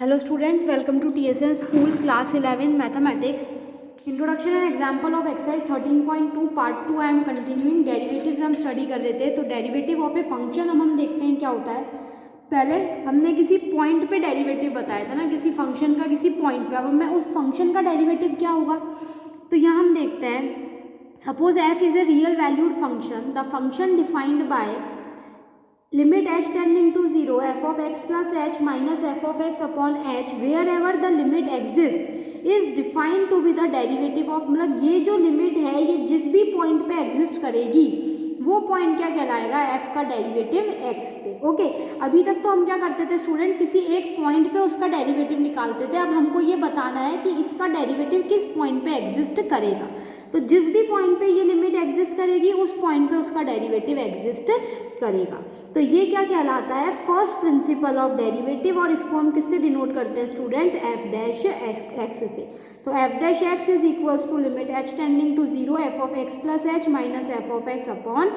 Hello students, welcome to TSN School Class 11 Mathematics. Introduction and example of exercise 13.2 part 2 I am continuing. Derivatives हम study कर रहे थे, तो derivative of a function हम देखते हैं क्या होता है. पहले हमने किसी पॉइंट पे डेरिवेटिव बताया था ना, किसी फंक्शन का किसी पॉइंट पे. अब मैं उस फंक्शन का डेरिवेटिव क्या होगा, तो यहाँ हम देखते हैं. Suppose f is a real valued function. The function defined by limit h tending to 0 f of x plus h minus f of x upon h wherever the limit exists is defined to be the derivative of, मतलब ये जो limit है ये जिस भी point पे exist करेगी वो पॉइंट क्या कहलाएगा, f का डेरिवेटिव x पे. ओके, अभी तक तो हम क्या करते थे स्टूडेंट्स, किसी एक पॉइंट पे उसका डेरिवेटिव निकालते थे. अब हमको ये बताना है कि इसका डेरिवेटिव किस पॉइंट पे एग्जिस्ट करेगा. तो जिस भी पॉइंट पे ये लिमिट एग्जिस्ट करेगी उस पॉइंट पे उसका डेरिवेटिव एग्जिस्ट करेगा. तो ये क्या कहलाता है, फर्स्ट प्रिंसिपल ऑफ डेरिवेटिव. और इसको हम किससे डिनोट करते हैं स्टूडेंट्स, एफ डैश एक्स से. तो f dash x is equals to limit h tending to 0 f of x plus h minus f of x upon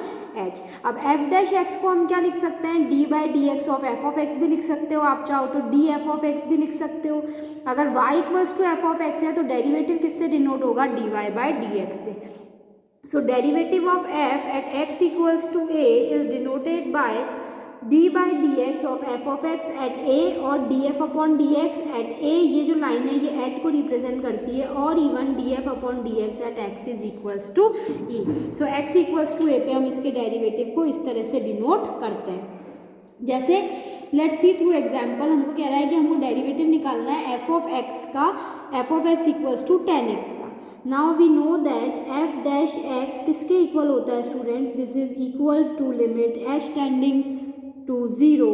h. अब एफ डैश एक्स को हम क्या लिख सकते हैं, d by d x of f of x भी लिख सकते हो, आप चाहो तो डी एफ ऑफ एक्स भी लिख सकते हो. अगर y equals to f of x है तो डेरिवेटिव किससे डिनोट होगा, d y by d x से. So derivative of f at x equals to a is denoted by d by dx of f of x at a और df upon dx at a. ये जो line है ये at को represent करती है, और even df upon dx at x is equals to e. So x equals to a पे हम इसके डेरिवेटिव को इस तरह से डिनोट करते हैं. जैसे लेट्स सी थ्रू एग्जाम्पल, हमको कह रहा है कि हमको डेरिवेटिव निकालना है f ऑफ x का, f of x equals to 10x का. Now we know that f डैश x किसके इक्वल होता है students, this is equals to limit h tending to 0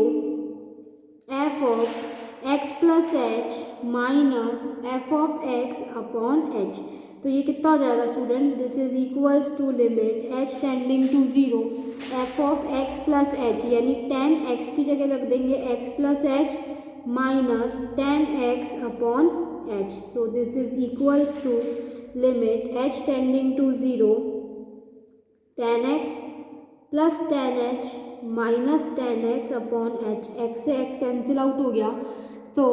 f of x plus h minus f of x upon h. तो ये कितना हो जाएगा students, this is equals to limit h tending to 0 f of x plus h, यानी 10x की जगह रख देंगे x plus h minus 10x upon h. So this is equals to limit h tending to 0 10x plus 10h minus 10x upon h. x से x cancel out हो गया, तो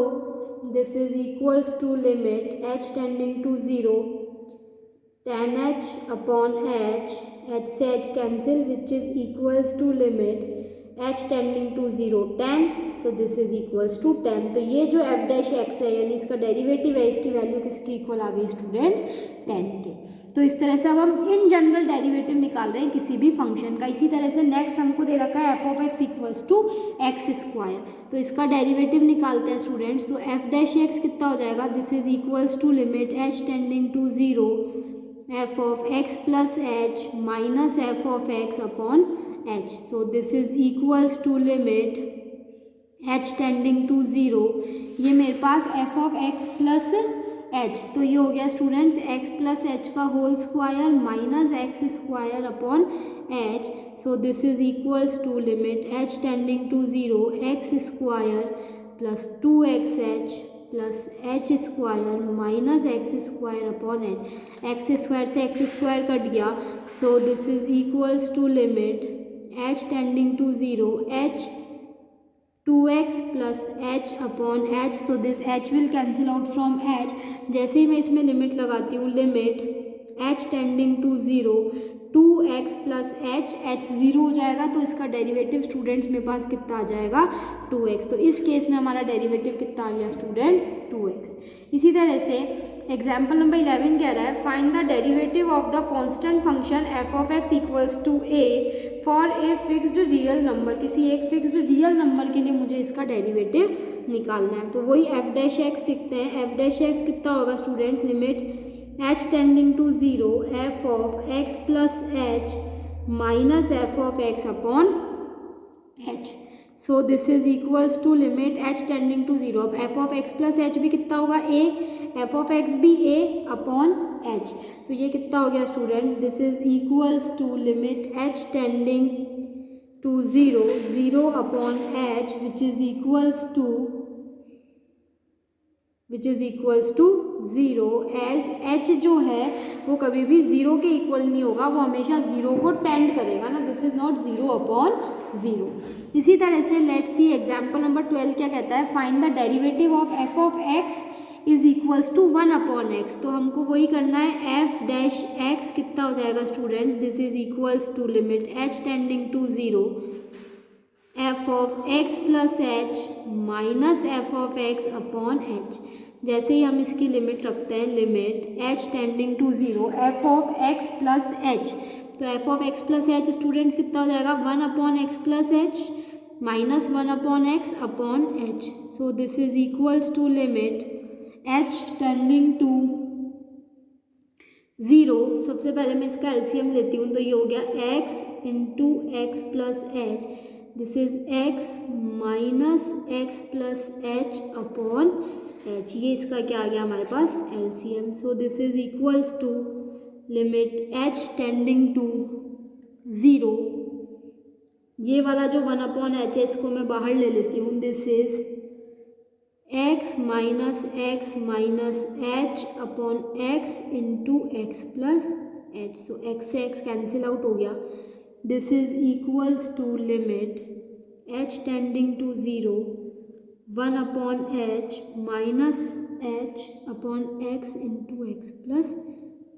this is equals to limit h tending to 0 10h upon h, h से h cancel which is equals to limit h tending to 0 10. तो this is equals to 10. तो ये जो f डैश x है यानी इसका डेरिवेटिव है, इसकी वैल्यू किसकी इक्वल आ गई स्टूडेंट्स, 10 के. तो इस तरह से अब हम इन जनरल डेरिवेटिव निकाल रहे हैं किसी भी फंक्शन का. इसी तरह से नेक्स्ट हमको दे रखा है f of x equals to x square. तो इसका डेरिवेटिव निकालते हैं स्टूडेंट्स. तो f डैश x कितना हो जाएगा, this is equals to limit h tending to 0 f of x plus h minus f of x upon h. So this is equals to limit h tending to 0. ये मेरे पास f of x plus h, तो ये हो गया students x plus h का whole square minus x square upon h. So this is equals to limit h tending to 0 x square plus 2xh plus h square minus x square upon h. X square से x square cut गया, so this is equals to limit h tending to 0 h 2x plus h upon h. So this h will cancel out from h. जैसे ही मैं इसमें limit लगाती हूँ, limit h tending to 0 2x plus h, h 0 हो जाएगा, तो इसका डेरिवेटिव स्टूडेंट्स मेरे पास कितना आ जाएगा, 2x. तो इस केस में हमारा डेरिवेटिव कितना आ गया स्टूडेंट्स, 2x. इसी तरह से एग्जाम्पल नंबर 11 कह रहा है, find the derivative of the constant function f of x equals to a for a fixed real number. किसी एक फिक्स्ड रियल नंबर के लिए मुझे इसका डेरिवेटिव निकालना है. तो वही f डैश x लिखते हैं. f डैश x कितना होगा students, limit h tending to 0 f of x plus h minus f of x upon h. So this is equals to limit h tending to 0. अब f of x plus h भी कितना होगा, a, f of x भी a upon h. तो ये कितना हो गया students, this is equals to limit h tending to 0 upon h which is equals to which is equals to 0 as h जो है वो कभी भी 0 के इक्वल नहीं होगा, वो हमेशा 0 को टेंड करेगा ना, दिस इज़ नॉट 0 अपॉन 0। इसी तरह से लेट्स सी एग्जाम्पल नंबर 12 क्या कहता है, find the derivative of f of x is equals to 1 upon x। तो हमको वही करना है, f डैश x कितना हो जाएगा students, this is equals to limit h tending to 0 f of x plus h minus f of x upon h। जैसे ही हम इसकी लिमिट रखते हैं, limit h tending to 0 f of x plus h, तो f of x plus h students कितना हो जाएगा, 1 upon x plus h minus 1 upon x upon h। So this is equals to limit h tending to 0। सबसे पहले मैं इसका LCM लेती हूँ, तो ये हो गया x into x plus h, this is x minus x plus h upon h. ये इसका क्या आ गया हमारे पास, LCM. So this is equals to limit h tending to 0, ये वाला जो 1 अपॉन एच है इसको मैं बाहर ले लेती हूँ, this is x minus h upon x into x plus h. So x से एक्स कैंसिल आउट हो गया, this is equals to limit h tending to 0 1 upon h minus h upon x into x plus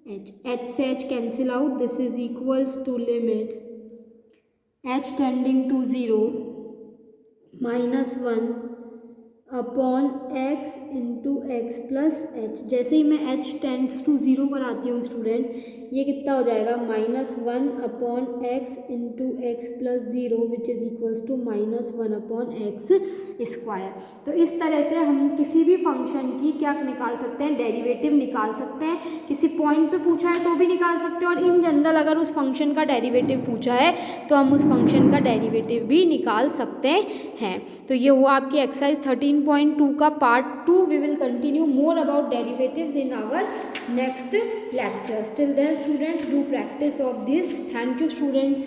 h. H से h cancel out, this is equals to limit h tending to 0 minus 1 upon x into x plus h. जैसे ही मैं h tends to 0 कराती हूँ students, ये कितना हो जाएगा, minus 1 upon x into x plus 0 which is equals to minus 1 upon x square. तो इस तरह से हम किसी भी फंक्शन की क्या निकाल सकते हैं, डेरिवेटिव निकाल सकते हैं। किसी पॉइंट पे पूछा है तो भी निकाल सकते हैं, और इन जनरल अगर उस फंक्शन का डेरिवेटिव पूछा है तो हम उस फंक्शन का डेरिवेटिव भी निकाल सकते हैं। तो ये हुआ आपकी एक्सरसाइज 13.2 का part 2। We will continue more about derivatives in our next lectures. Till then students, do practice of this. Thank you students.